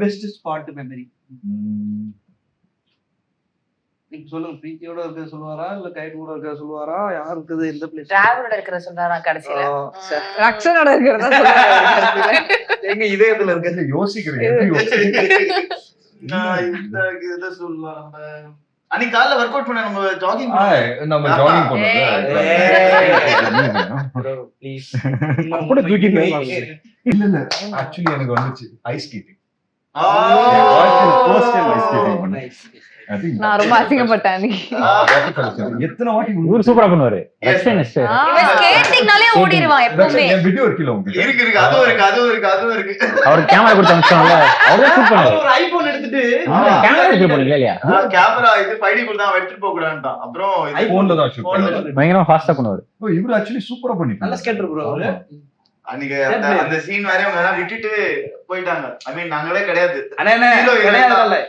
Best spot memory நீங்க சொல்லுங்க. பிரீத்தியோட இருக்க சொல்லுவாரா இல்ல கைட் கூட இருக்க சொல்லுவாரா? யார் இருக்குது எந்த பிளேஸ்? டிராவலோட இருக்கிற சொல்றாரா கடைசியில? ரக்ஷனோட இருக்கிறதா சொல்றாரு. எங்க இதயத்துல இருக்க யோசிக்கிறேன். நான் இந்த இதை சொல்லலாம். அன்னைக்கு காலைல ஒர்க் அவுட் பண்ண நம்ம ஜாகிங் பண்ணோம். ப்ளீஸ் கூட தூக்கி இல்ல ஆக்சுவலி எனக்கு வந்துச்சு ஐஸ் ஸ்கேட்டிங். நான் ரொம்ப அசிங்கப்பட்டேன். எத்தனை வாட்டி இவரு சூப்பரா பண்ணுவாரு. ஸ்கேட்டிங்னாலே ஓடிடுவான் எப்பவுமே. வீடியோ இருக்குல்ல உங்களுக்கு? இருக்கு அதுவும் இருக்கு. அவருக்கு கேமரா கொடுத்து அனுப்பிச்சாங்கல்ல, அவரே ஷூட் பண்ணாரு. ஒரு ஐபோன் எடுத்துட்டு கேமரா எடுத்து போனீங்களா இல்லையா? கேமரா இது 5D தான் எடுத்துட்டு போக கூடாதுட்டான். அப்புறம் ஐபோன்ல தான் ஷூட் பண்ணாரு. பயங்கரமா ஃபாஸ்டா பண்ணுவாரு. இவரு ஆக்சுவலி சூப்பரா பண்ணிட்டாரு. நல்ல ஸ்கேட்டர் ப்ரோ அவரு. அன்னைக்கு அந்த சீன் வரையும் அவங்க எல்லாம் விட்டுட்டு போயிட்டாங்க. ஐ மீன் நாங்களே கிடையாது.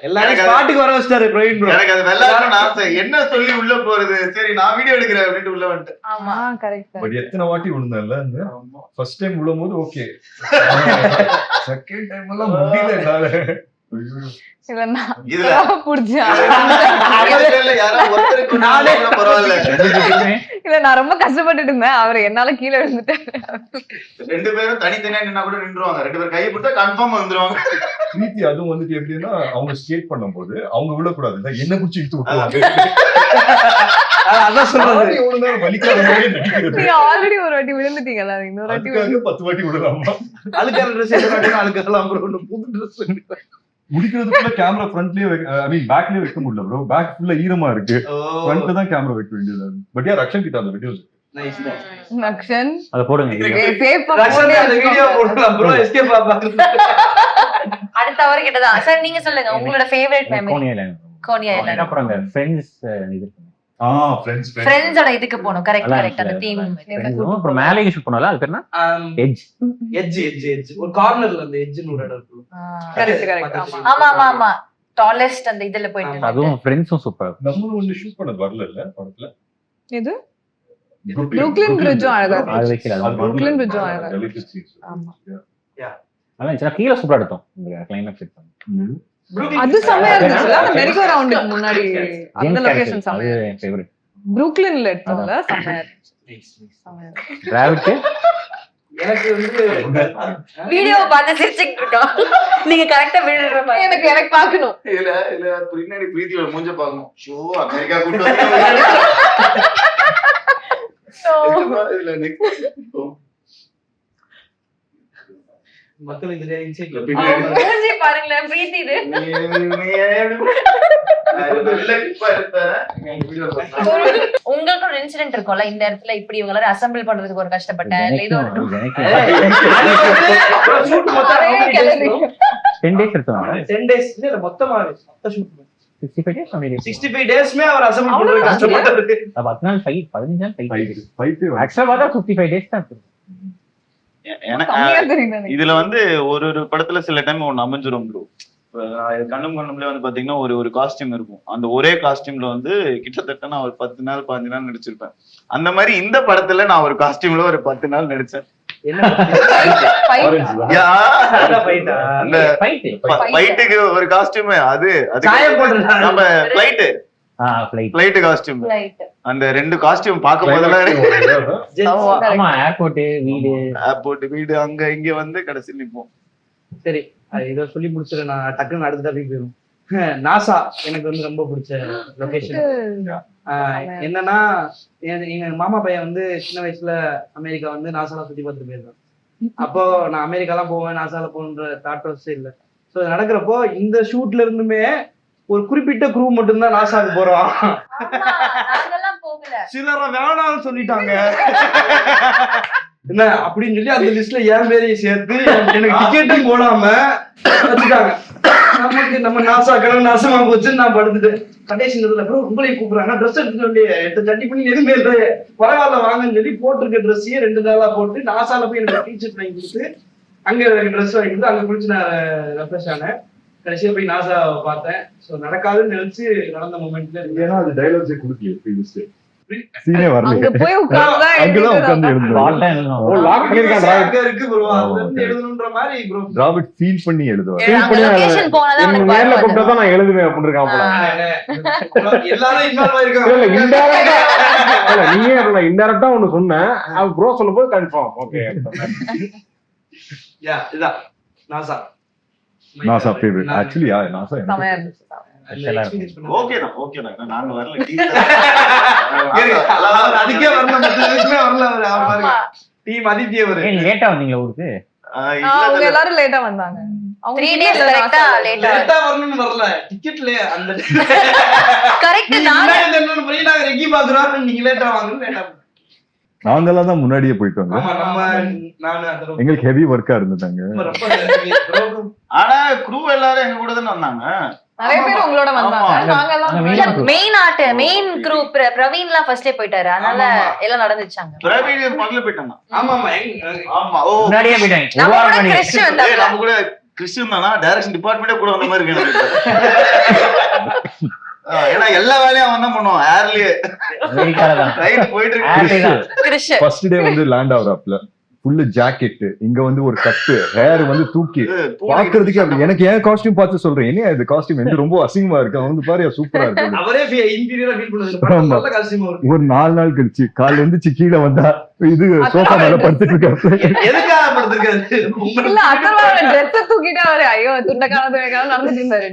எல்லாரும் ஸ்பாட்டுக்கு வர வச்சிட்டாரு பிரவீன் ப்ரோ. எனக்கு அது வெள்ளாடணும்னு ஆசை. என்ன சொல்லி உள்ள போறது? சரி நான் வீடியோ எடுக்கிறேன் அப்படின்ட்டு உள்ள வந்துட்டேன். ஆமா கரெக்ட். பட் எத்தனை வாட்டி விழுந்தேன்ல அந்த ஃபர்ஸ்ட் டைம் விழும்போது ஓகே. செகண்ட் டைம் எல்லாம் முடியல என்னால. நான் ரொம்ப கஷ்டப்பட்டுட்டு இருந்தேன். அவர் என்னால கீழே விழுந்துட்டேன். ரெண்டு பேரும் தனித்தனியா நின்னா கூட நின்றுவாங்க. ரெண்டு பேரும் கையை பிடிச்சா கன்ஃபார்ம் வந்துருவாங்க. பிரீத்தி அதுவும் வந்துட்டு எப்படின்னா அவங்க ஸ்கேட் பண்ணும்போது அவங்க விழக்கூடாது, என்ன குச்சி இழுத்து விட்டுருவாங்க. அதான் சொல்றது. நீங்க ஆல்ரெடி ஒரு வாட்டி விழுந்துட்டீங்கல்ல, இன்னொரு வாட்டி 10 வாட்டி விடலாமா? அழுக்கார ட்ரெஸ் எடுக்கணும், அழுக்கலாம் ப்ரோ. புது ட்ரெஸ் முடிக்கிறதுக்குள்ள கேமரா ஃப்ரண்ட்லயே ஐ மீன் பேக்லயே வைக்க முடியல ப்ரோ. பேக் ஃபுல்லா ஈரமா இருக்கு. ஃப்ரண்ட்ல தான் கேமரா வைக்க வேண்டியது. பட் யார் ரக்ஷன் கிட்ட அந்த வீடியோஸ் நைஸ் நக்ஷன் அத போடுங்க. அந்த வீடியோ போடலாம் ப்ரோ. எஸ்கேப் பாப்பாங்க. அடுத்த அவர் கிட்ட தான். சார் நீங்க சொல்லுங்க உங்களோட ஃபேவரட் மெமரி. Coney island. அப்புறம் அந்த ஃப்ரெண்ட்ஸ் இது ஃப்ரெண்ட்ஸோட இதுக்கு போணும். கரெக்ட் அந்த தீம். அப்புறம் மேலே ஷூட் பண்ணல, அது பேர் என்ன? எட்ஜ் ஒரு கார்னர்ல அந்த எட்ஜ்னு ஒரு இடம் இருக்கு. கரெக்ட். ஆமா டாலஸ்ட் அந்த இதுல போயிட்டு அதுவும் ஃப்ரெண்ட்ஸும் சூப்பர். நம்ம ஒன்னு ஷூட் பண்ண வரல இல்ல படத்துல. இது புரூக்ளின் பிரிட்ஜும் அழகா இருக்கு. அது வைக்கல. புரூக்ளின் பிரிட்ஜும் அழகா இருக்கு. ஆமா அதான் சில கீழ சூப்பரா எடுத்தோம் இந்த கிளைமேக்ஸ் எடுத்தோம். அது செமையா இருந்துச்சுல. மெரிகோ ரவுண்டுக்கு முன்னாடி அந்த லொகேஷன் செமையா. அது என் ஃபேவரட். புரூக்ளின்ல எடுத்தோம்ல செமையா. டிராவல்க்கு எனக்கு வந்து வீடியோ பார்த்து சிரிச்சிட்டு இருக்கோம். நீங்க கரெக்ட்டா விழுற மாதிரி எனக்கு பார்க்கணும். இல்ல பின்னாடி பிரீத்தியோட மூஞ்ச பார்க்கணும். ஷோ அமெரிக்கா கூட்டி வந்து இல்ல நெக்ஸ்ட் மக்கள் இந்த இன்சைட்ல மூஞ்சி பாருங்களே பிரீத்தி இது. உங்களுக்கு ஒரு இன்சிடென்ட் இருக்கும்ல இந்த இடத்துல இப்படி இவங்க எல்லாரும் அசெம்பிள் பண்றதுக்கு ஒரு கஷ்டப்பட்டேன். ஏதோ 10 days எடுத்தோம். 10 days இல்ல மொத்தமா ஷூட் 65 டேஸ்மே அவர் அசெம்பிள் பண்றதுக்கு கஷ்டப்பட்டாரு. 10 நாள் ஃபைட் 15 நாள் ஃபைட். ஆக்சுவலா பார்த்தா 55 days தான் இருக்கு. இதுல வந்து ஒரு படத்துல சில டைம் ஒன்னு அமைஞ்சிரும் ப்ரோ. கண்ணும்ல வந்து பாத்தீங்கன்னா ஒரு காஸ்டியூம் இருக்கும். அந்த ஒரே காஸ்டியூம்ல வந்து கிட்டத்தட்ட நான் ஒரு 10 நாள் 15 நாள் நடிச்சிருப்பேன். அந்த மாதிரி இந்த படத்துல நான் ஒரு காஸ்டியூம்ல ஒரு 10 நாள் நடிச்சேன். அந்த ஃபைட்டுக்கு ஒரு காஸ்டியூம் அது நம்ம ஃபிளைட் காஸ்டியூம். அந்த ரெண்டு காஸ்டியூம் பார்க்கும் போதெல்லாம் ஆமா ஏர்போர்ட் வீடு அங்க இங்க வந்து கடைசி நிப்போம். சரி இத சொல்லி முடிச்சிட்டு நான் டக்குன்னு அடுத்த டாபிக் போயிடும். நாசா எனக்கு வந்து ரொம்ப பிடிச்ச லொகேஷன். என்னன்னா எங்க மாமா பையன் வந்து சின்ன வயசுல அமெரிக்கா வந்து நாசாலாம் சுத்தி பார்த்துட்டு போயிருக்கான். அப்போ நான் அமெரிக்காலாம் போவேன் நாசால போன்ற தாட் ப்ராசஸே இல்லை. ஸோ நடக்கிறப்போ இந்த ஷூட்ல இருந்துமே ஒரு குறிப்பிட்ட குரூ மட்டும்தான் நாசாவுக்கு போறோம். சிலர வேணாம்னு சொல்லிட்டாங்க. என்ன அப்படின்னு சொல்லி அந்த லிஸ்ட்ல என் பேரையும் சேர்த்து எனக்கு டிக்கெட்டும் போடாம வச்சுட்டாங்க. நமக்கு நம்ம நாசா கிழமை நாசமா போச்சுன்னு நான் படுத்துட்டேன். கடைசி நேரத்துல ப்ரோ உங்களையும் கூப்பிடுறாங்க ட்ரெஸ் எடுத்து சொல்லி 8 பண்ணி எதுவுமே இல்லை பரவாயில்ல வாங்கன்னு சொல்லி போட்டிருக்க ட்ரெஸ்ஸையே 2 நாளா போட்டு நாசால போய் எனக்கு டீஷர்ட் வாங்கி கொடுத்து அங்க எனக்கு ட்ரெஸ் வாங்கி கொடுத்து அங்க குளிச்சு நான் ரெஃப்ரெஷ் ஆனேன். கடைசியா போய் நாசா பார்த்தேன். ஸோ நடக்காதுன்னு நினைச்சு நடந்த மூமெண்ட்ல ஏன்னா அது டைலாக்ஸே கொடுக்கல. சீனே வரல அங்க போய் உட்கார்ந்தா அங்கதான் உட்கார்ந்து எழுதுறோம் லாக் பண்ணிருக்கான் அங்க இருக்கு bro. அதுல இருந்து எழுதணும்ன்ற மாதிரி bro. ராபர்ட் ஃபீல் பண்ணி எழுதுவார் அங்க லொகேஷன் போனதா என்ன அவனுக்கு நேர்ல பயம் கூப்பிட்டா வந்தது. தான் நான் எழுதுவேன் அப்படின்னு இருக்கான் போல. எல்லாரும் இன்வால்வ் இல்ல, ஆயிருக்காங்க. indirect ஆ- இல்ல, நீயே இல்ல, indirect ஆ ஒண்ணு சொன்னேன். அவன் bro சொல்லும்போது confirm. Okay. Yeah, இதான் NASA. NASA favourite actually NASA செமையா இருந்துச்சு. ஓகே தான் நாங்க வரல அதுக்கே வரல, மத்ததுக்குமே வரல அவரு. ஆமா. டீம் அதித்தியே அவரு. லேட்டா வந்தீங்களா ஊருக்கு? அவங்க எல்லாரும் லேட்டா வந்தாங்க. அவங்க 3 days கரெக்டா லேட்டா லேட்டா வரணும்னு வரல, டிக்கெட்ல அந்த கரெக்ட் நீங்க நான் முன்னாடி தெரியணும்னு போய் நாங்க ரெக்கி பாக்குறோம், நீங்க லேட்டா வாங்க லேட்டா. நாங்கெல்லாம் தான் முன்னாடியே போயிட்டு வந்தோம். ஆமா, நானு அந்த எங்களுக்கு ஹெவி ஒர்க்கா இருந்துட்டாங்க. ரொம்ப ஆனா crew எல்லாரும் எங்க கூட தானே வந்தாங்க. நிறைய பேர் உங்களோட வந்தாங்க. ஆமா. நாங்க எல்லாம் மெயின் குரூப் பிரவீன்லாம் ஃபர்ஸ்டே போயிட்டாரு, அதனால எல்லாம் நடந்துச்சாங்க. பிரவீன் முதல்ல போயிட்டாங்க. ஆமா ஆமா. ஓ முன்னாடியே போயிட்டாங்க. ஒரு நம்ம வாரம் கூட முன்னாடி. கிறிஸ்டியன் ஏய், வந்தாங்க. நம்ம கூட கிறிஸ்டியன் தானா டைரக்ஷன் டிபார்ட்மெண்டே கூட வந்த மாதிரி இருக்கு எனக்கு. ஏன்னா எல்லா வேலையும் அவன் தான் பண்ணுவான் ஏர்லயே. அமெரிக்கால தான். ரைட் போயிட்டு ஏர்லயே தான். கிறிஸ்டியன் ஃபர்ஸ்ட் டே வந்து லேண்ட் ஆகுறாப்ல ஃபுல்லு ஜாக்கெட், இங்க வந்து ஒரு கப்பு, ஹேர் வந்து தூக்கி பாக்குறதுக்கே அப்படி. எனக்கு ஏன் காஸ்டியூம் பார்த்து சொல்றேன், என்ன இது காஸ்டியூம் வந்து ரொம்ப அசிங்கமா இருக்கு, அவன் வந்து பாரு சூப்பரா இருக்கு. அவரே இன்டீரியரா ஃபீல் பண்ணுது. ஆமா. நல்ல காஸ்டியூம் இருக்கு. ஒரு 4 நாள் கழிச்சு காலைல எந்திரிச்சு கீழே வந்தா இது சோஃபா மேல படுத்துட்டு இருக்காரு. எதுக்காக படுத்திருக்காரு? இல்ல அத்தர்வாவோட ட்ரெஸ் தூக்கிட்டு அவரு ஐயோ துண்ட காலத்து நடந்துட்டு இருந்தாரு.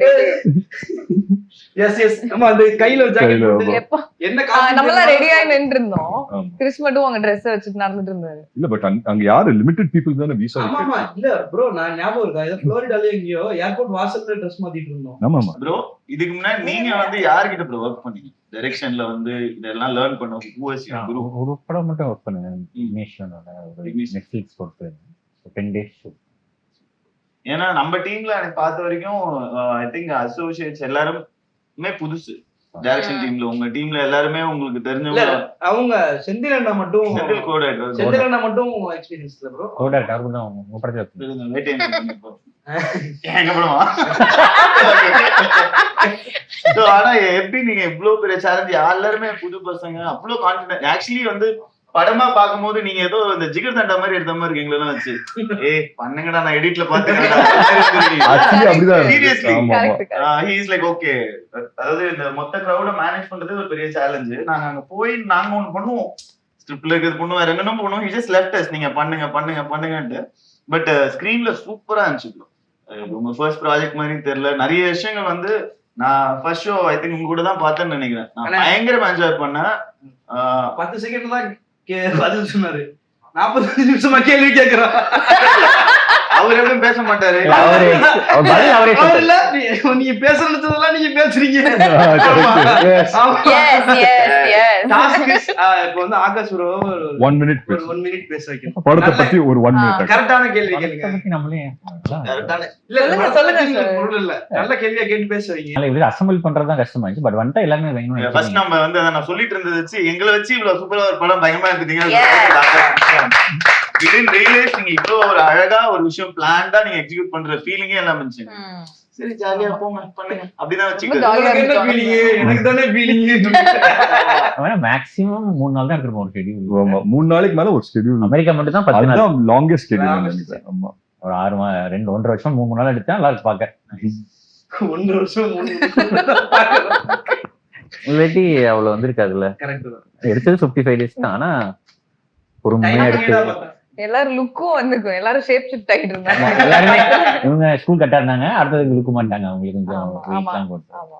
எஸ் எஸ் ஆமா, அந்த கையில ஒரு ஜாக்கெட் போட்டு எப்போ என்ன நம்ம எல்லாம் ரெடி ஆகி நின்று இருந்தோம். ஆமா. கிறிஸ் மட்டும் அவங்க ட்ரெஸ் வச்சுட்டு நடந்துட்டு இருந்தாரு. இல்ல பட் அங்க யாரு லிமிட்டட் பீப்புள் தானே வீசா ஆமா ஆமா. இல்ல ப்ரோ, நான் ஞாபகம் இருக்கா, ஏதோ ஃப்ளோரிடால எங்கயோ ஏர்போர்ட் வாசல்ல ட்ரெஸ் மாத்திட்டு இருந்தோம். ஆமா ஆமா. ப்ரோ இதுக்கு முன்னாடி நீங்க வந்து யார்கிட்ட ப்ரோ ஒர்க் பண்ணீங்க டைரக்ஷன்ல வந்து இதெல்லாம் லேர்ன் பண்ண குரு? ஒரு படம் மட்டும் ஒர்க் பண்ணுங்க. இக்னிஷனோட ஒரு Ignition. நெட்ஃபிளிக்ஸ் பொறுத்து 10 days ஷூட். ஏன்னா நம்ம டீம்ல எனக்கு பார்த்த வரைக்கும் ஐ திங்க் அசோசியேட்ஸ் எல்லாருமே புதுசு டைரக்ஷன் டீம்ல. உங்க டீம்ல எல்லாருமே உங்களுக்கு இல்ல தெரிஞ்சவங்க. அவங்க செந்திலண்ணா மட்டும் செந்தில் கோட் செந்திலண்ணா மட்டும் எக்ஸ்பீரியன்ஸ் இல்ல ப்ரோ. கோடர் டர்பு தான் உங்க படத்துல இருக்கு. எங்க படமா? So, ஆனா எப்படி நீங்க இவ்வளவு பெரிய சேலஞ்ச், எல்லாருமே புது பசங்க, அவ்வளவு கான்பிடன்ட். ஆக்சுவலி வந்து படமா பாக்கும்போது நீங்க ஏதோ இந்த ஜிகர் தண்டா மாதிரி எடுத்த மாதிரி இருக்கு எங்களெல்லாம் வச்சு. ஏய் பண்ணுங்கடா, நான் எடிட்ல பாத்துக்கிறேன். ஆக்சுவலி அப்படிதான் Seriously. ஆமா ஆமா. Correct he is like okay. அதாவது இந்த மொத்த கிரௌட மேனேஜ் பண்றது ஒரு பெரிய சேலஞ்சு. நாங்க அங்க போய் நாங்க ஒண்ணு பண்ணுவோம், ஸ்கிரிப்ட்ல இருக்கிறது பண்ணுவோம், வேற என்னன்னு பண்ணுவோம். he just left us, நீங்க பண்ணுங்க பண்ணுங்க பண்ணுங்கன்ட்டு. பட் ஸ்கிரீன்ல சூப்பரா இருந்துச்சு. உங்க ஃபர்ஸ்ட் ப்ராஜெக்ட் மாதிரி தெரியல. நிறைய விஷயங்கள் வந்து நான் ஃபர்ஸ்ட் ஷோ ஐ திங்க் உங்க கூட தான் பார்த்தேன்னு நினைக்கிறேன். நான் பயங்கரமா என்ஜாய் பண்ணேன். 10 செகண்ட் தான் பதில் சொன்னாரு. 45 நிமிஷமா கேள்வி கேக்குறான். அவர் எப்படியும் பேச மாட்டாரு. அவரே அவர் பதில் அவரே அவர் சொல்றாரு. இல்ல, நீங்க பேசுறதுலாம் நீங்க பேசுறீங்க. எஸ் எஸ் எஸ் டாஸ்க் இப்போ வந்து ஆகாஷ் ப்ரோ 1 minute ஒரு பேசு. 1 மினிட் பேச வைக்கணும். படத்தை பத்தி ஒரு 1 minute. கரெக்டான கேள்வி கேளுங்க. படத்தை பத்தி நம்மளே கரெக்டான இல்ல சொல்லுங்க, சொல்லுங்க சொல்லுங்க. பொருள் இல்ல, நல்ல கேள்வியா கேட்டு பேச வைங்க. அதனால இப்படி அசெம்பிள் பண்றதுதான் கஷ்டமாயிடுச்சு. பட் வந்துட்டா எல்லாமே வேணும். ஃபர்ஸ்ட் நம்ம வந்து அதை நான் சொல்லிட்டு இருந்தது வச்சு எங்களை வச்சு இவ்வளவு சூப்பரா ஒரு படம் பயங்கரமா எடுத்துட்டீங்க. ரியலைஸ் நீங்க இவ்வளவு ஒரு அழகா ஒரு விஷயம் பிளான்டா நீங்க எக்ஸிக்யூட் பண்ற ஃபீலிங்கே எல்லாம் இருந்துச்சு. சரி ஜாலியா போங்க பண்ணுங்க அப்படிதான் வச்சுக்கிட்டு. உங்களுக்கு என்ன ஃபீலிங்? எனக்கு தானே ஃபீலிங். மேக்ஸிமம் 3 நாள் தான் எடுத்துருப்போம் ஒரு ஷெட்யூல். ஆமா 3 நாளைக்கு மேல ஒரு ஸ்கெட்யூல். அமெரிக்கா மட்டும் தான் 10 நாள். அதுதான் லாங்கெஸ்ட் ஸ்கெட்யூல் நினைக்கிறேன். ஆமா ஒரு 6 1.5 வருஷம் 3 நாள் எடுத்தா நல்லா இருக்கு பாக்க. 1 வருஷம் 3 இல்லாட்டி அவ்வளவு வந்திருக்காதுல்ல. கரெக்ட் தான். எடுத்தது 55 days தான். ஆனா பொறுமையா எடுத்து எல்லாரும் லுக்கும் வந்துக்கும். எல்லாரும் ஷேப் ஷிஃப்ட் ஆகிட்டு இருந்தாங்க. எல்லாருமே இவங்க ஸ்கூல் கட்டா இருந்தாங்க, அடுத்ததுக்கு இருக்க மாட்டாங்க. அவங்களுக்கு கொஞ்சம் ஆமா, weight எல்லாம் ஆமா. போட்டு. ஆமா.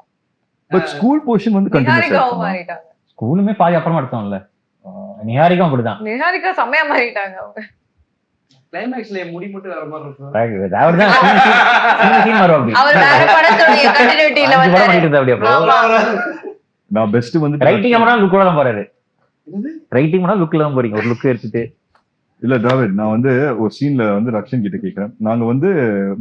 பட் ஸ்கூல் போர்ஷன் வந்து கண்டினியூஸா நிஹாரிகாவும் மாறிட்டாங்க. ஸ்கூலுமே பாதி அப்புறமா எடுத்தோம்ல. நிஹாரிக்கும் அப்படிதான். நிஹாரிகா செம்மையா மாறிட்டாங்க அவங்க. கிளைமாக்ஸ்ல முடி மட்டும் வர மாதிரி இருக்கும். அவர்தான் சீன் வரும் அப்படி. அவர் வேற படத்துடைய கண்டினியூட்டில 5 படம் வந்து பண்ணிட்டு இருந்தா அப்படியே. நான் பெஸ்ட் வந்து ரைட்டிங் மட்டும் லுக்கோட தான் போறாரு. ரைட்டிங் மட்டும் லுக்ல தான் போறீங்க. ஒரு லுக் எடுத்துட்டு இல்ல டிராவிட், நான் வந்து ஒரு சீன்ல வந்து ரக்ஷன் கிட்ட கேக்குறேன். நாங்க வந்து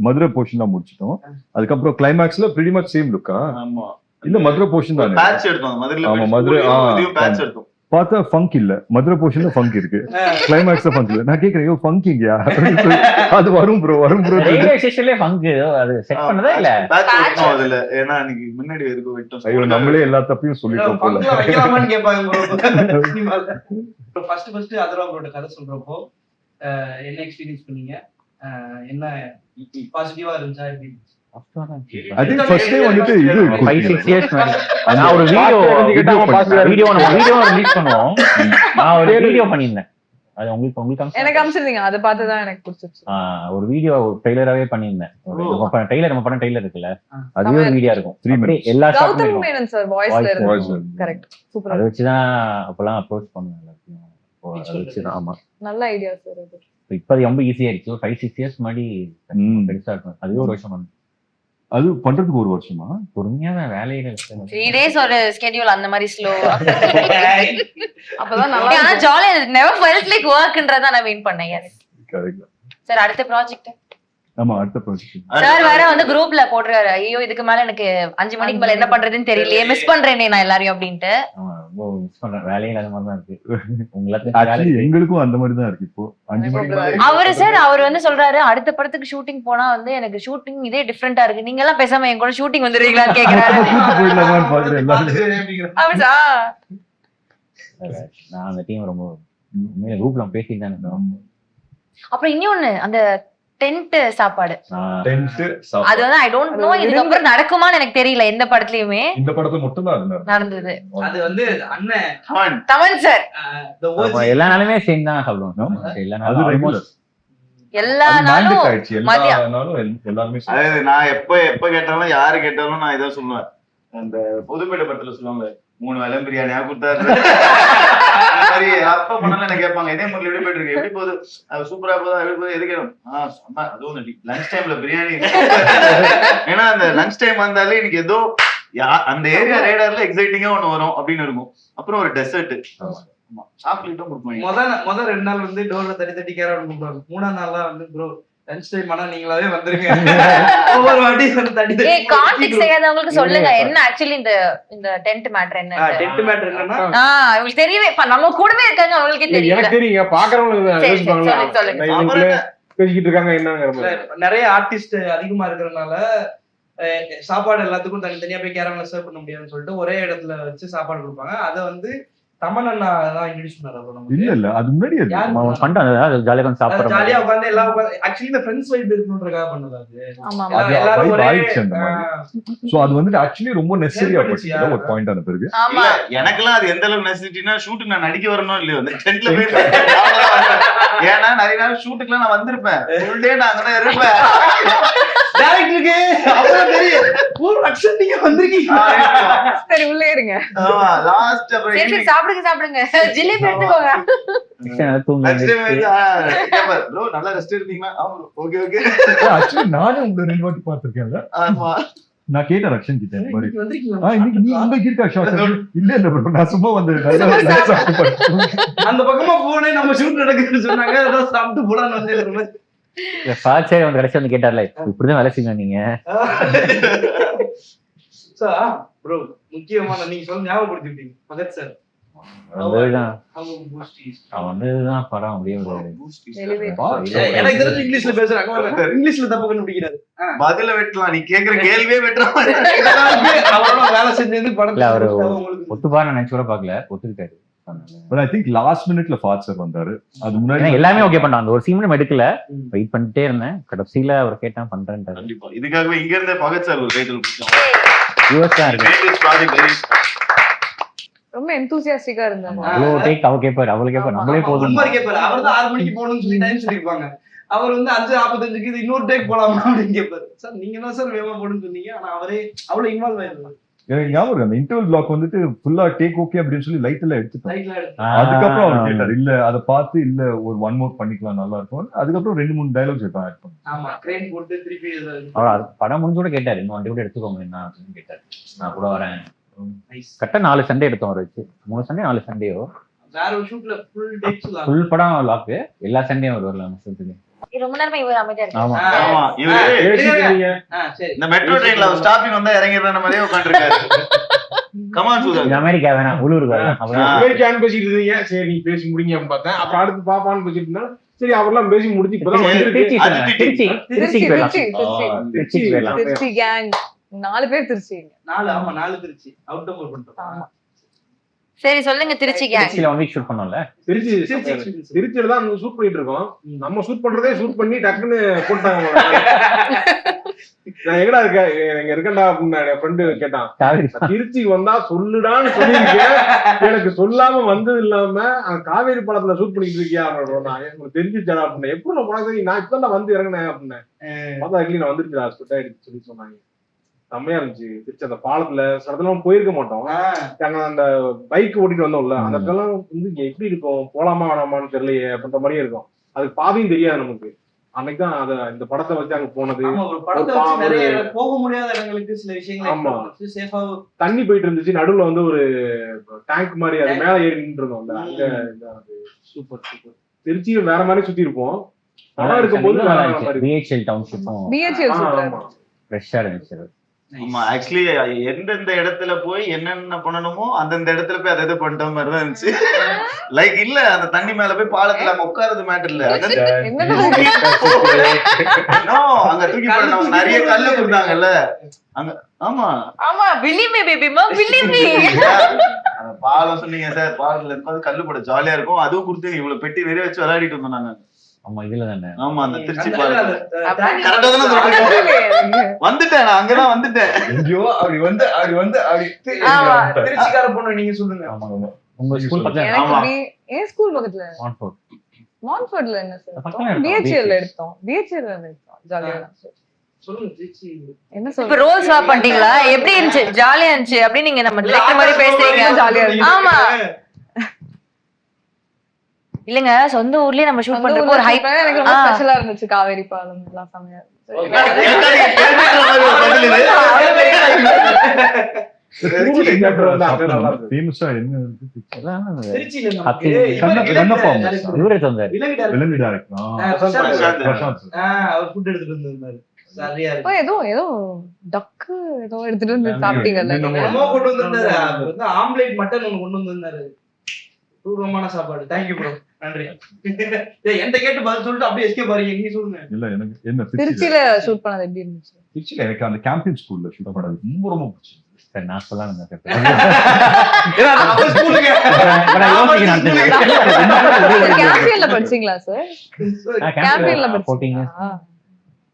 மதுரை போர்ஷன் தான் முடிச்சிட்டோம். அதுக்கப்புறம் கிளைமாக்ஸ்ல pretty much சேம் லுக்கா? ஆமா இல்ல மதுரை போர்ஷன் தான். பேட்ச் எடுத்தோம் மதுரையில. ஆமா, மதுரை, இதையும் பேட்ச் எடுத்தோம். பார்த்தா ஃபங்க் இல்ல, மதுரை போர்ஷன்ல ஃபங்க் இருக்கு, கிளைமேக்ஸ்ல ஃபங்க் இல்ல. நான் கேக்குறேன் ஃபங்க் இங்கயா? அது வரும் ப்ரோ ரயில்வே ஸ்டேஷன்லயே ஃபங்க் அது செட் பண்ணதா இல்ல அதுல ஏன்னா அன்னைக்கு முன்னாடி வரைக்கும் விட்டோம். ஐயோ நம்மளே எல்லா தப்பையும் சொல்லிட்டோம் போல. பங்க்ல வைக்கலாமான்னு கேட்பாங்க ப்ரோ சினிமால. ஃபர்ஸ்ட் அதர்வா ப்ரோட கதை சொல்றப்போ என்ன எக்ஸ்பீரியன்ஸ் பண்ணீங்க? என்ன பாசிட்டிவா இருந்துச்சா எப்படி? I think first time வந்துட்டு இது 5-6 years நான் ஒரு வீடியோ ரிலீஸ் பண்ணுவோம். நான் ஒரு வீடியோ பண்ணியிருந்தேன். அது உங்களுக்கு எனக்கு அனுப்பிச்சிருந்தீங்க, அதை பார்த்துதான் எனக்கு பிடிச்சிருச்சு. ஒரு வீடியோ ட்ரெய்லராவே பண்ணியிருந்தேன். ட்ரெய்லர் நம்ம பண்ண ட்ரெய்லர் இருக்குல்ல, அதுவே ஒரு வீடியோ இருக்கும். 3 minutes எல்லா கௌதம் மேனன் சார் வாய்ஸ்ல இருக்கு. கரெக்ட், சூப்பரா. அதை வச்சுதான் அப்பெல்லாம் அப்ரோச் பண்ணுவேன் எல்லாத்தையும். அதை வச்சுதான். ஆமா, நல்ல ஐடியா சார் அது. இப்ப அது ரொம்ப ஈஸியா இருக்கு. 5-6 years முன்னாடி பெருசா இருக்கும். அதுவே ஒரு வருஷம் அது பண்றதுக்கு ஒரு வருஷமா பொறுமையான வேலையில 3 days ஒரு ஸ்கெட்யூல் அந்த மாதிரி ஸ்லோ. அப்பதான் நல்லா ஆனா ஜாலியா நெவர் ஃபெல்ட் லைக் வர்க்ன்றத நான் மீன் பண்ணேன். சார் அடுத்த ப்ராஜெக்ட் ஆமா, அடுத்த ப்ராஜெக்ட் சார் வேற வந்து குரூப்ல போடுறாரு, ஐயோ இதுக்கு மேல எனக்கு 5 மணிக்கு மேல என்ன பண்றதுன்னு தெரியலையே, மிஸ் பண்றேனே நான் எல்லாரையும் அப்படின்ட்டு. மிஸ் பண்றேன். வேலையில அது மாதிரிதான் இருக்கு உங்களுக்கு. ஆக்சுவலி எங்களுக்கும் அந்த மாதிரி தான் இருக்கு. இப்போ 5 மணிக்கு அவர் வந்து சொல்றாரு, அடுத்த படத்துக்கு ஷூட்டிங் போனா வந்து எனக்கு ஷூட்டிங் இதே டிஃபரெண்டா இருக்கு, நீங்க எல்லாம் பேசாம என் கூட ஷூட்டிங் வந்துருவீங்களான்னு கேக்குறாரு. போயிடலாமான்னு பாக்குறேன் எல்லாரும். நான் அந்த டீம் ரொம்ப குரூப்ல பேசிட்டு தான் இருக்கோம். அப்புறம் இன்னொன்னு அந்த டென்ட் சாப்பாடு, டென்ட் அது வந்து ஐ டோன்ட் நோ இதுக்கப்புறம் நடக்குமான்னு எனக்கு தெரியல. எந்த படத்துலயுமே இந்த படத்துல மட்டும் தான் நடந்தது. அது வந்து அண்ணன் தமன் சார் எல்லா நாளுமே சேர்ந்து தான் சாப்பிடுவோம். எல்லா நாளும் எல்லா நாளும் மதியம். அதாவது நான் எப்ப கேட்டாலும் யாரு கேட்டாலும் நான் இதான் சொல்லுவேன். அந்த புதுப்பேட்டை படத்துல சொல்லுவாங்க 3 வேளை பிரியாணியா கொடுத்தாரு. மாதிரி அப்ப பண்ணல என்ன கேட்பாங்க, இதே மாதிரி எப்படி போயிட்டு இருக்கு, எப்படி போகுது, சூப்பரா போதா, எப்படி போகுது, எது கேட்கும். அதுவும் லஞ்ச் டைம்ல பிரியாணி. ஏன்னா அந்த லஞ்ச் டைம் வந்தாலே எனக்கு ஏதோ அந்த ஏரியா ரேடார்ல எக்ஸைட்டிங்கா ஒண்ணு வரும் அப்படின்னு இருக்கும். அப்புறம் ஒரு டெசர்ட் சாக்லேட்டும் கொடுப்பாங்க. முதல் 2 நாள் வந்து டோர்ல தட்டி கேரா கொடுப்பாங்க. 3ஆம் நாள்லாம் வந்து ப்ரோ லஞ்ச் டைம் ஆனா நீங்களாவே வந்துருங்க. ஒவ்வொரு வாட்டி தட்டி கான்டெக்ட் செய்யாதவங்களுக்கு சொல்லுங்க என்ன ஆக்சுவலி இந்த டென்ட் மேட்டர் என்ன. டென்ட் மேட்டர் என்னன்னா உங்களுக்கு தெரியவே நம்ம கூடவே இருக்காங்க, அவங்களுக்கே தெரியல. எனக்கு தெரியுங்க, பாக்குறவங்களுக்கு பேசிக்கிட்டு இருக்காங்க என்னங்கிற. நிறைய ஆர்டிஸ்ட் அதிகமா இருக்கிறதுனால சாப்பாடு எல்லாத்துக்கும் தனித்தனியா போய் கேரம்ல சர்வ் பண்ண முடியாதுன்னு சொல்லிட்டு ஒரே இடத்துல வச்சு சாப்பாடு கொடுப்பாங்க. அதை வந்து தமன் அண்ணா தான் இன்ட்ரோடியூஸ் பண்ணாரு. இல்ல அது முன்னாடி ஜாலியா சாப்பிடுறோம், ஜாலியா உட்கார்ந்து எல்லாம் ஆக்சுவலி இந்த ஃப்ரெண்ட்ஸ் வைப் இருக்கணும்ன்றதுக்காக பண்ணது அது. ஆமா, எல்லாரும் ஒரே சோ அது வந்து ஆக்சுவலி ரொம்ப நெசசரியா போச்சு ஒரு பாயிண்ட் ஆன பிறகு. ஆமா, எனக்கெல்லாம் அது எந்த அளவுக்கு நெசசிட்டினா ஷூட் நான் நடிக்க வரணும் இல்லையோ அந்த டென்ட்ல போய். ஏன்னா நிறைய நாள் ஷூட்டுக்குலாம் நான் வந்திருப்பேன், ஃபுல் டே நான் அங்கதான் இருப்பேன். டைரக்டருக்கு அப்புறம் தெரியும் ஒரு அக்ஷன் நீங்க வந்திருக்கீங்க, சரி உள்ளே இருங்க. ஆமா, லாஸ்ட் அப்புறம் சரி சாப்பிடுங்க ஜிலேபி எடுத்துக்கோங்க. ப்ரோ நல்லா ரெஸ்ட் எடுத்தீங்களா? Okay okay. ஆக்சுவலி நானே உங்களை 2 வாட்டி பார்த்திருக்கேன்ல. ஆமா, நான் கேட்டேன் ரக்ஷன் கிட்ட வந்திருக்கீங்களா இன்னைக்கு நீ உங்களுக்கு இருக்கா ஷாட்? இல்ல இல்ல ப்ரோ, நான் சும்மா வந்து அந்த பக்கமா போனே நம்ம ஷூட் நடக்குதுன்னு சொன்னாங்க, ஏதோ சாப்பிட்டு போலான்னு வந்து பாச்சே வந்து கடைசி வந்து கேட்டார்ல, இப்படிதான் வேலை செய்யுங்க நீங்க. ப்ரோ முக்கியமான நீங்க சொல்ல ஞாபகப்படுத்திட்டீங்க பகத் சார். அவன்தான் படம் அப்படியே எனக்கு தெரிஞ்சு இங்கிலீஷ்ல பேசுறாங்க, இங்கிலீஷ்ல தப்பு கண்டுபிடிக்கிறாரு. பதில வெட்டலாம், நீ கேக்குற கேள்வியே வெட்டுறான். அவரோட வேலை செஞ்சது படத்துல அவரு ஒத்துப்பாரு நினைச்சு கூட பாக்கல, ஒத்துக்கிட்டாரு. But I think last minuteல ஃபாத் சார் வந்தாரு. அது முன்னாடி எல்லாமே ஓகே பண்ணாங்க. அந்த ஒரு சீன் எடுக்கல, வெயிட் பண்ணிட்டே இருந்தேன். கடைசியில அவர் கேட்டா பண்றேன்ட்டாரு. கண்டிப்பா இதுக்காகவே இங்க இருந்தே பகத் சார் ஒரு கைத்தல் பிடிச்சோம். யூஎஸ் தான் இருக்கு. ரொம்ப எந்தூசியாஸ்டிக்கா இருந்தாங்க. அவ்வளோ டேக் அவ கேட்பாரு, அவளை கேட்பாரு, நம்மளே போதும். அவர் தான் 6 மணிக்கு போகணும்னு சொல்லி டைம் சொல்லிருப்பாங்க. அவர் வந்து 5:45க்கு இது இன்னொரு டேக் போலாமா அப்படின்னு கேட்பாரு. சார் நீங்க தான் சார் வேகமா போடுன்னு சொன்னீங்க, ஆனா அவரே அவ்வளவு இன்வால்வ் ஆயிருந்தாரு. எனக்கு ஞாபகம் அந்த இன்டர்வல் பிளாக் வந்துட்டு ஃபுல்லா டேக் ஓகே அப்படின்னு சொல்லி லைட்ல எடுத்துட்டோம். அதுக்கப்புறம் அவர் கேட்டாரு, இல்ல அதை பார்த்து இல்ல ஒரு 1 more பண்ணிக்கலாம் நல்லா இருக்கும். அதுக்கப்புறம் 2-3 டயலாக்ஸ் எடுத்து ஆட் பண்ணோம். ஆமா, கிரேன் போட்டு திருப்பி அவர் படம் முடிஞ்சு கூட கேட்டாரு, இன்னும் வண்டி கூட எடுத்துக்கோங்க என்ன அப்படின்னு கேட்டாரு. நான் கூட வரேன். கரெக்டா 4 சண்டே எடுத்தோம் அவர் வச்சு. 3 சண்டே 4 சண்டேயோ வேற ஒரு ஷூட்ல ஃபுல் படம் லாக்கு. எல்லா சண்டேயும் அவர் வரலாம் ஷூட்டுக்கு. ரொம்ப நேரமா இவர் அமைதியா இருக்காரு. ஆமா ஆமா, இவரு சரி இந்த மெட்ரோ ட்ரெயின்ல ஸ்டாப்பிங் வந்தா இறங்கிடுற மாதிரியே உட்காந்துருக்காரு. கமான் சுதா. இது அமெரிக்கா வேணாம், உள்ளூருக்கு வரலாம். அவ்வளவுதான். அமெரிக்கான்னு பேசிட்டு இருந்தீங்க, சரி நீ பேசி முடிங்க அப்படின்னு பார்த்தேன். அப்புறம் அடுத்து பாப்பான்னு பேசிட்டு இருந்தா, சரி அவர்லாம் பேசி முடிச்சு இப்பதான் வந்திருக்கு. திருச்சி அது சொல்லுங்க. திருச்சி. திருச்சிக்கு போயிடலாம். திருச்சி போயிடலாம். திருச்சி கேங் 4 பேர் திருச்சி. 4 திருச்சி அவுட் டோர் பண்ணிட்டோம். ஆமா. சரி சொல்லுங்க திருச்சி கேங். திருச்சியில 1 வீக் ஷூட் பண்ணோம்ல. திருச்சியில தான் ஷூட் பண்ணிட்டு இருக்கோம். நம்ம ஷூட் பண்றதே ஷூட் பண்ணி டக்குன்னு போட்டாங்க. நான் எங்கடா இருக்க, எங்க இருக்கேன்டா அப்படின்னு என் ஃப்ரெண்டு கேட்டான். காவேரி திருச்சி வந்தா சொல்லுடான்னு சொல்லியிருக்கேன், எனக்கு சொல்லாம வந்தது இல்லாம காவேரி படத்துல ஷூட் பண்ணிட்டு இருக்கியா நான் எனக்கு தெரிஞ்சிருச்சா அப்படின்னேன். எப்படி நான் போனா நான் இப்பதான் வந்து இறங்கினேன் அப்படின்னேன். பார்த்தா நான் வந்துருச்சு ஹாஸ்பிட்டல் ஆயிடுச்சு சொல்லி சொன்னாங்க. செம்மையா இருந்துச்சு. திருச்சி அந்த பாலத்துல சடத்துல போயிருக்க மாட்டோம். நாங்க அந்த பைக் ஓட்டிட்டு வந்தோம்ல, அந்த இடத்துல வந்து இங்க எப்படி இருக்கும், போலாமா வேணாமான்னு தெரியலையே அப்படின்ற மாதிரியே இருக்கும். அதுக்கு பாதையும் தெரியாது நமக்கு. அன்னைக்குதான் அத இந்த படத்தை வச்சு அங்க போனது. ஒரு படத்தை வச்சு நிறைய போக முடியாத இடங்களுக்கு சில ஆமா. விஷயங்கள் சேஃபா தண்ணி போயிட்டு இருந்துச்சு, நடுவுல வந்து ஒரு டேங்க் மாதிரி அது மேல ஏறி நின்று இருந்தோம்ல, அங்க சூப்பர் சூப்பர். திருச்சியும் வேற மாதிரி சுத்தி இருப்போம். படம் இருக்கும்போது வேற மாதிரி. பிஹெச்எல் டவுன்ஷிப்பும் பிஹெச்எல் சூப்பரா ஆமா. ஃப்ரெஷ்ஷா இருந்துச்சு. ஆமா, ஆக்சுவலி எந்தெந்த இடத்துல போய் என்னென்ன பண்ணணுமோ அந்தந்த இடத்துல போய் அதை பண்ணிட்ட மாதிரி தான் இருந்துச்சு. லைக் இல்ல அந்த தண்ணி மேல போய் பாலத்துல அங்க உட்கார்றது மேட்டர் இல்ல, அங்க தூக்கி போட நிறைய கல்லு கொடுத்தாங்கல்ல அங்க. ஆமா ஆமா, பிலீவ் மீ பேபிமா, பிலீவ் மீ. அந்த பாலம் சொன்னீங்க சார், பாலத்துல இருக்கும் கல்லு போட ஜாலியா இருக்கும். அதுவும் கொடுத்து இவ்வளவு பெட்டி நிறைய வச்சு விளையாடிட்டு வந்தோம் நாங்க. ஆமா, இதுல தானே. ஆமா, அந்த திருச்சி பாலம் கரெக்டா தானே வந்துட்டேன், நான் அங்கதான் வந்துட்டேன். எங்கேயோ அப்படி வந்து ஆமா. திருச்சிக்கார பொண்ணு நீங்க சொல்லுங்க. ஆமா ஆமா. உங்க ஸ்கூல் பக்கத்துல எனக்கு ஏன் ஸ்கூல் பக்கத்துல மான்ஃபோர்ட். மான்ஃபோர்ட்ல என்ன பக்கத்துல சார்? இருக்கோம். பிஹெச்எல் எடுத்தோம். பிஹெச்எல் எடுத்தோம். ஜாலியா இருந்துச்சு. சொல்லுங்க திருச்சி. என்ன இப்ப சொல்ற? ரோல் ஸ்வாப் பண்ணிட்டீங்களா? எப்படி இருந்துச்சு? ஜாலியா இருந்துச்சு அப்படி நீங்க நம்ம டிரெக்டர் மாதிரி பேசுறீங்க. ஜாலியா இருந்துச்சு. ஆமா. இல்லங்க, சொந்த ஊர்லயே நம்ம ஷூட் சொந்த பண்றப்போ ஊர்ல ஒரு ஹைப். எனக்கு ரொம்ப ஸ்பெஷலா இருந்துச்சு. காவேரி பாலம் எல்லாம் செமையா ஃபேமஸா என்ன இருக்கு? திருச்சியில ஹாப்பி கண்ணப்பா இவரே தந்தாரு. விலங்கு டைரக்டர் அவர் ஃபுட் எடுத்துட்டு வந்திருந்தாரு. சரியா ஓ, இருக்கு. ஏதோ டக்கு ஏதோ எடுத்துட்டு வந்து சாப்பிட்டீங்கல்ல நீங்க? என்னமோ கொண்டு வந்திருந்தாரு. அவர் வந்து ஆம்லேட் மட்டன் ஒண்ணு கொண்டு வந்திருந்தாரு. தூரமான சாப்பாடு. தேங்க்யூ ப்ரோ, நன்றி. என்கிட்ட கேட்டு பதில் சொல்லிட்டு அப்படியே எஸ்கே பாருங்க. நீங்க சொல்லுங்க. இல்ல எனக்கு என்ன திருச்சியில ஷூட் பண்ணது எப்படி இருந்துச்சு? திருச்சியில எனக்கு அந்த கேம்பியன் ஸ்கூல்ல ஷூட் பண்ணது ரொம்ப ரொம்ப பிடிச்சது. சரி, நான் சொல்லலாம். அவர் ஸ்கூலுக்கு கேம்பியன்ல படிச்சீங்களா சார்? கேம்பியன்ல படிச்சீங்க?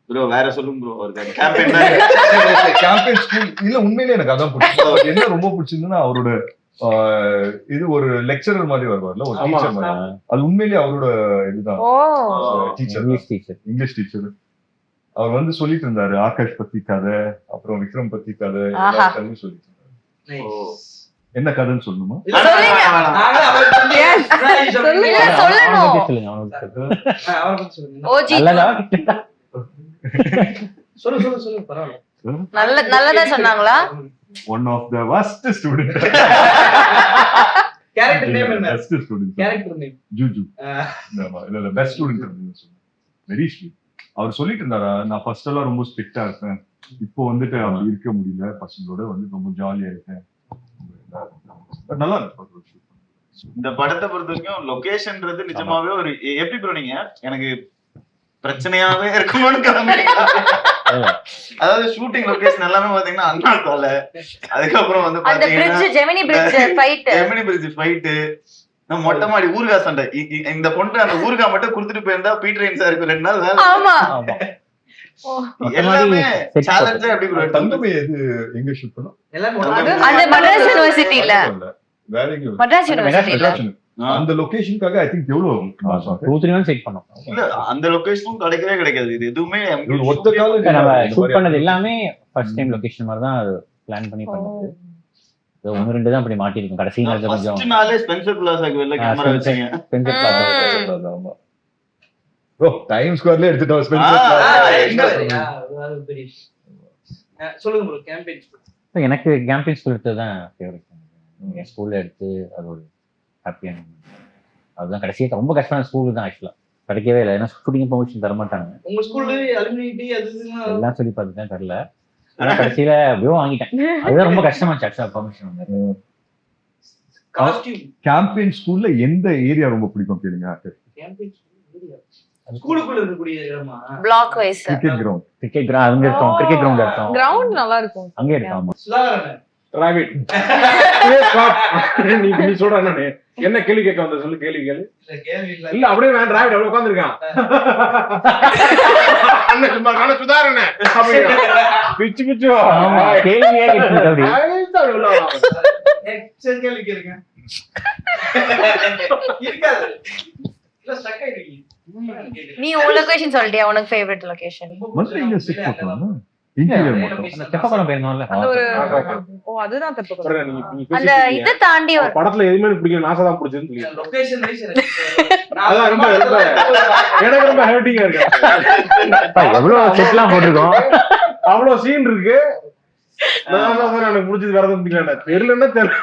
ப்ரோ வேற சொல்லுங்க ப்ரோ. ஒரு கேம்பெயின் கேம்பியன் ஸ்கூல் இல்ல, உண்மையிலே எனக்கு அதான் பிடிச்சது. என்ன ரொம்ப பிடிச்சிருந்ததுன்னா அவரோட இது ஒரு லெக்சரர் மாதிரி வருவார்ல, ஒரு டீச்சர் மாதிரி. அது உண்மையிலேயே அவரோட இதுதான். ஓ, டீச்சர், டீச்சர், இங்கிலீஷ் டீச்சர். அவர் வந்து சொல்லிட்டு இருந்தாரு ஆகாஷ் பத்தி கதை, அப்புறம் விக்ரம் பத்தி கதை, எல்லா கதையும் சொல்லிட்டு இருந்தாரு. என்ன கதைன்னு சொல்லணுமா? சொல்லணும். ஓஜி சொல்லு பரவாயில்ல. நல்லதா சொன்னாங்களா? One of the worst student. Character name என்ன? Best student. கேரக்டர் நேம் ஜூஜு. ஆமா, இல்ல பெஸ்ட் ஸ்டூடண்ட் அப்படின்னு சொல்லுங்க. Very sweet. அவர் சொல்லிட்டு இருந்தாரா, நான் ஃபர்ஸ்ட் எல்லாம் ரொம்ப ஸ்ட்ரிக்ட்டா இருப்பேன், இப்போ வந்துட்டு அப்படி இருக்க முடியல, பசங்களோட வந்து ரொம்ப ஜாலியா இருக்கேன். நல்லா இருக்கு. இந்த படத்தை பொறுத்த வரைக்கும் லொகேஷன்ன்றது நிஜமாவே ஒரு எப்படி ப்ரோ நீங்க எனக்கு பிரச்சனையாவே இருக்கணும்னு கிளம்பிட்டீங்க. அதாவது ஷூட்டிங் லொகேஷன் எல்லாமே பாத்தீங்கன்னா அண்ணா சாலை, அதுக்கப்புறம் வந்து அந்த பிரிட்ஜ், ஜெமினி பிரிட்ஜ் ஃபைட், நம்ம மொட்டை மாடி ஊர்கா சண்டை. இந்த பொண்ணு அந்த ஊர்கா மட்டும் குடுத்துட்டு போயிருந்தா பீட்டர் சாருக்கு 2 நாள் வேலை. ஆமா, எல்லாமே சேலஞ்சா எப்படி ப்ரோ? தங்கமே எது எங்க ஷூட் பண்ணோம்? அந்த மദ്രാസ് யுனிவர்சிட்டில. வேற எங்க? மദ്രാസ് யுனிவர்சிட்டில. அந்த லொகேஷனுக்காக ஐ திங்க் எவ்வளவு 2-3 நாள் செட் பண்ணோம். இல்ல அந்த லொகேஷனும் கிடைக்காது. இது எதுவுமே ஒத்த காலம் நம்ம ஷூட் பண்ணது எல்லாமே ஃபர்ஸ்ட் டைம் லொகேஷன் மாதிரி தான் பிளான் பண்ணி பண்ணது. 1-2 தான் அப்படி மாட்டிருக்கும். கடைசி நேரத்துல கொஞ்சம் ஃபர்ஸ்ட் நாளே ஸ்பென்சர் பிளாஸாக்கு வெளில கேமரா வச்சீங்க. Spencer Plaza. ப்ரோ டைம் ஸ்கொயர்ல எடுத்துட்டோம் ஸ்பென்சர். சொல்லுங்க ப்ரோ. கேம்பெயின் எனக்கு கேம்பியன் ஸ்கூல் எடுத்தது தான் ஃபேவரட். என் ஸ்கூல்ல எடுத்து அது ஒரு ஹாப்பியான அதுதான். கடைசியாக ரொம்ப கஷ்டமான ஸ்கூல் தான் ஆக்சுவலா. கிடைக்கவே இல்லை. ஏன்னா ஷூட்டிங் பெர்மிஷன் தர மாட்டாங்க. உங்க ஸ்கூல்ல அலுமினிட்டி அது எல்லாம் சொல்லி பார்த்துதான் தெரியல. ஆனா கடைசியில எப்படியோ வாங்கிட்டேன். அதுதான் ரொம்ப கஷ்டமாச்சு ஆக்சுவலா பெர்மிஷன் வந்து. காஸ்டியூம் கேம்பெயின் ஸ்கூல்ல எந்த ஏரியா ரொம்ப பிடிக்கும் கேளுங்க. ஸ்கூலுக்குள்ள இருக்கக்கூடிய இடமா? Block wise. Cricket ground. Cricket ground அங்க இருக்கும், கிரிக்கெட் கிரவுண்ட் இருக்கும், கிரவுண்ட் நல்லா இருக்கும். அங்கே இருக்கும். ஆமா. சுதாகரன் டிராவிட் நீ சொல்ற நானு என்ன கேள்வி கேட்க வந்த சொல்லு, கேள்வி கேளு. இல்ல கேள்வி இல்ல. இல்ல அப்படியே நான் டிராவிட் அப்படியே உட்காந்துருக்கான். அண்ணன் சும்மா நானும் சுதாரண பிச்சு பிச்சு ஆமா, கேள்வியே கேட்டு அப்படி. சரி கேள்வி கேளுங்க. இருக்காது. இல்ல ஸ்டக் ஆயிடுவீங்க. நீ உன் லொகேஷன் சொல்லிட்டியா? உனக்கு ஃபேவரட் லொகேஷன்? வந்து இங்க செட் பண்ணலாம். இன்டீரியர் மட்டும். அந்த தெப்பக்குளம் போயிருந்தோம்ல. அந்த ஒரு அதுதான் தப்பு. அந்த இத தாண்டி ஒரு படத்துல எதுவுமே எனக்கு பிடிக்கல, நாசா தான் பிடிச்சதுன்னு சொல்லி. லொகேஷன் வைஸ் அதான் ரொம்ப எனக்கு ரொம்ப ஹர்ட்டிங்கா இருக்கு. எவ்வளவு செட்லாம் போட்டிருக்கோம். அவ்வளவு சீன் இருக்கு. நான் எனக்கு பிடிச்சது வேற எதுவும் பிடிக்கல, தெரியலன்னா தெரியல.